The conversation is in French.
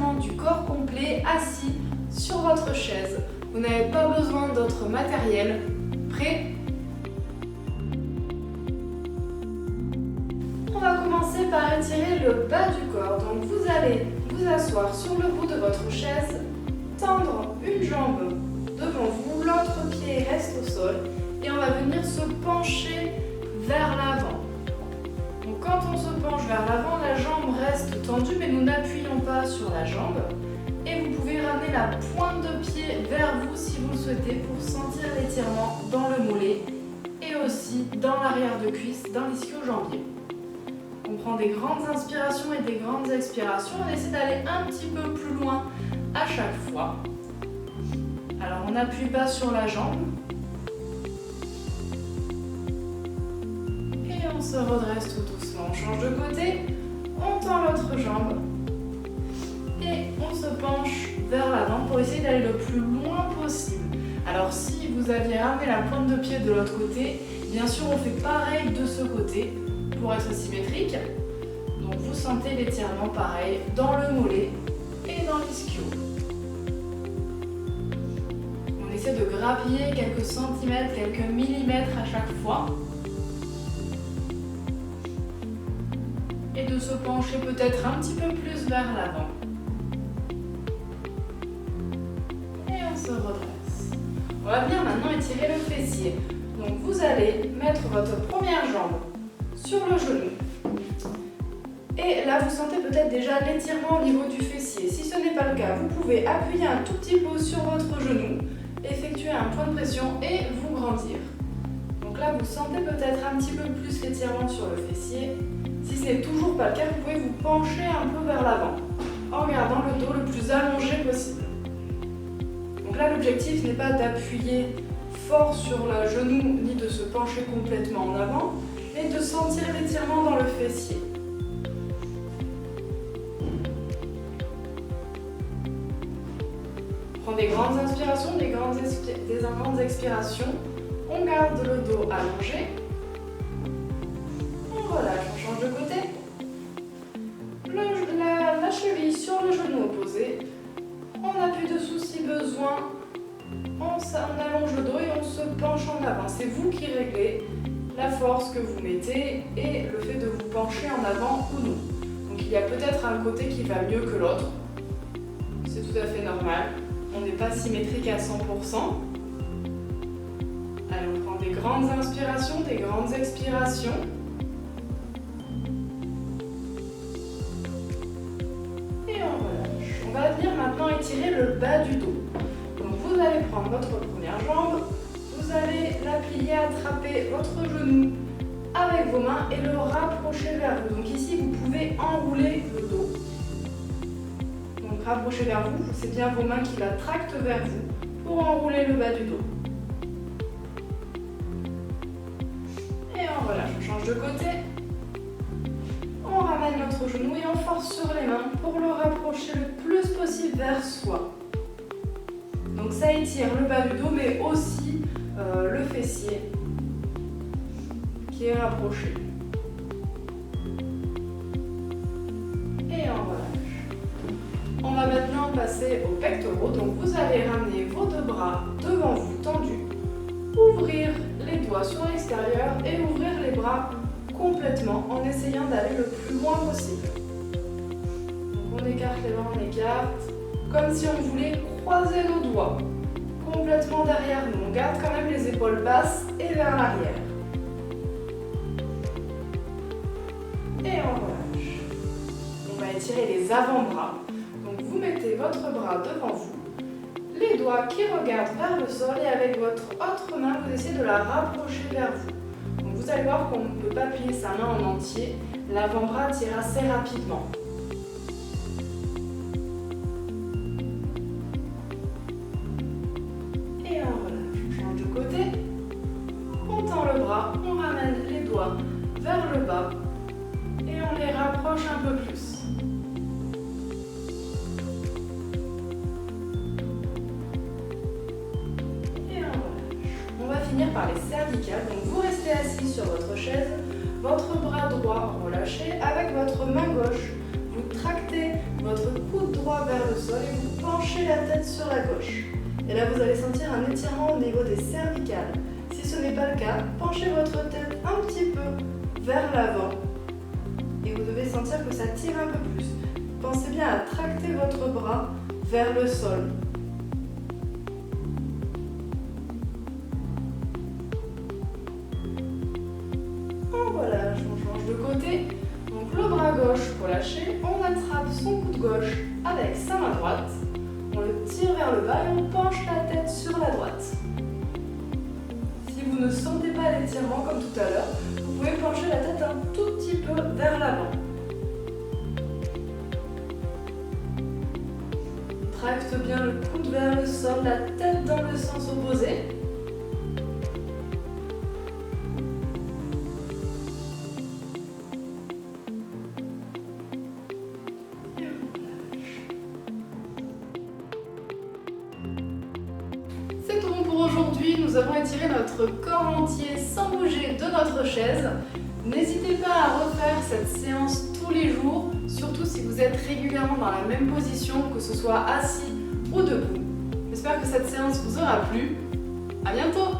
maintenant du corps complet assis sur votre chaise. Vous n'avez pas besoin d'autre matériel. Prêt? On va commencer par étirer le bas du corps. Donc vous allez vous asseoir sur le bout de votre chaise, tendre une jambe devant vous, l'autre pied reste au sol et on va venir se pencher vers l'avant. Donc quand on se penche vers l'avant, la jambe reste tendue mais nous n'appuyons pas sur la jambe et vous pouvez ramener la pointe de pied vers vous si vous le souhaitez pour sentir l'étirement dans le mollet et aussi dans l'arrière de cuisse, dans l'ischio-jambier. On prend des grandes inspirations et des grandes expirations. On essaie d'aller un petit peu plus loin à chaque fois. Alors on n'appuie pas sur la jambe. Et on se redresse tout doucement. On change de côté. On tend l'autre jambe. Et on se penche vers l'avant pour essayer d'aller le plus loin possible. Alors si vous aviez ramené la pointe de pied de l'autre côté, bien sûr on fait pareil de ce côté. Pour être symétrique, donc vous sentez l'étirement pareil dans le mollet et dans l'ischio. On essaie de grappiller quelques centimètres, quelques millimètres à chaque fois et de se pencher peut-être un petit peu plus vers l'avant. Et on se redresse. On va venir maintenant étirer le fessier. Donc vous allez mettre votre première jambe sur le genou. Et là, vous sentez peut-être déjà l'étirement au niveau du fessier. Si ce n'est pas le cas, vous pouvez appuyer un tout petit peu sur votre genou, effectuer un point de pression et vous grandir. Donc là, vous sentez peut-être un petit peu plus l'étirement sur le fessier. Si ce n'est toujours pas le cas, vous pouvez vous pencher un peu vers l'avant en gardant le dos le plus allongé possible. Donc là, l'objectif n'est pas d'appuyer fort sur le genou ni de se pencher complètement en avant, et de sentir l'étirement dans le fessier. Prends des grandes inspirations, des grandes expirations. On garde le dos allongé. On relâche, on change de côté. La cheville sur le genou opposé. On appuie dessous si besoin. On allonge le dos et on se penche en avant. C'est vous qui réglez la force que vous mettez et le fait de vous pencher en avant ou non. Donc il y a peut-être un côté qui va mieux que l'autre. C'est tout à fait normal. On n'est pas symétrique à 100%. Allez, on prend des grandes inspirations, des grandes expirations. Et on relâche. On va venir maintenant étirer le bas du dos. Donc vous allez prendre votre première jambe. Vous allez la plier, attraper votre genou avec vos mains et le rapprocher vers vous. Donc ici, vous pouvez enrouler le dos. Donc rapprocher vers vous, c'est bien vos mains qui la tractent vers vous pour enrouler le bas du dos. Et on relâche, on change de côté. On ramène notre genou et on force sur les mains pour le rapprocher le plus possible vers soi. Donc ça étire le bas du dos, mais aussi le fessier qui est rapproché. Et on relâche. On va maintenant passer aux pectoraux. Donc vous allez ramener vos deux bras devant vous tendus, ouvrir les doigts sur l'extérieur et ouvrir les bras complètement en essayant d'aller le plus loin possible. Donc on écarte les bras, on écarte, comme si on voulait croiser nos doigts complètement derrière nous. On garde quand même les épaules basses et vers l'arrière. Et on relâche. On va étirer les avant-bras. Donc vous mettez votre bras devant vous, les doigts qui regardent vers le sol et avec votre autre main, vous essayez de la rapprocher vers vous. Donc vous allez voir qu'on ne peut pas plier sa main en entier. L'avant-bras tire assez rapidement. On ramène les doigts vers le bas et on les rapproche un peu plus. Et on relâche. On va finir par les cervicales. Donc vous restez assis sur votre chaise, votre bras droit relâché avec votre main gauche. Vous tractez votre coude droit droit vers le sol et vous penchez la tête sur la gauche. Et là, vous allez sentir un étirement au niveau des cervicales. Si ce n'est pas le cas, penchez votre tête un petit peu vers l'avant. Et vous devez sentir que ça tire un peu plus. Pensez bien à tracter votre bras vers le sol. Voilà, on change de côté. Donc le bras gauche pour lâcher, on attrape son coude gauche avec sa main droite, on le tire vers le bas et on penche la tête sur la droite. Si vous ne sentez pas l'étirement comme tout à l'heure, vous pouvez pencher la tête un tout petit peu vers l'avant. Tracte bien le coude vers le sol, la tête dans le sens opposé. C'est tout bon pour aujourd'hui, nous avons étiré notre corps entier sans bouger de notre chaise. N'hésitez pas à refaire cette séance tous les jours, surtout si vous êtes régulièrement dans la même position, que ce soit assis ou debout. J'espère que cette séance vous aura plu. À bientôt!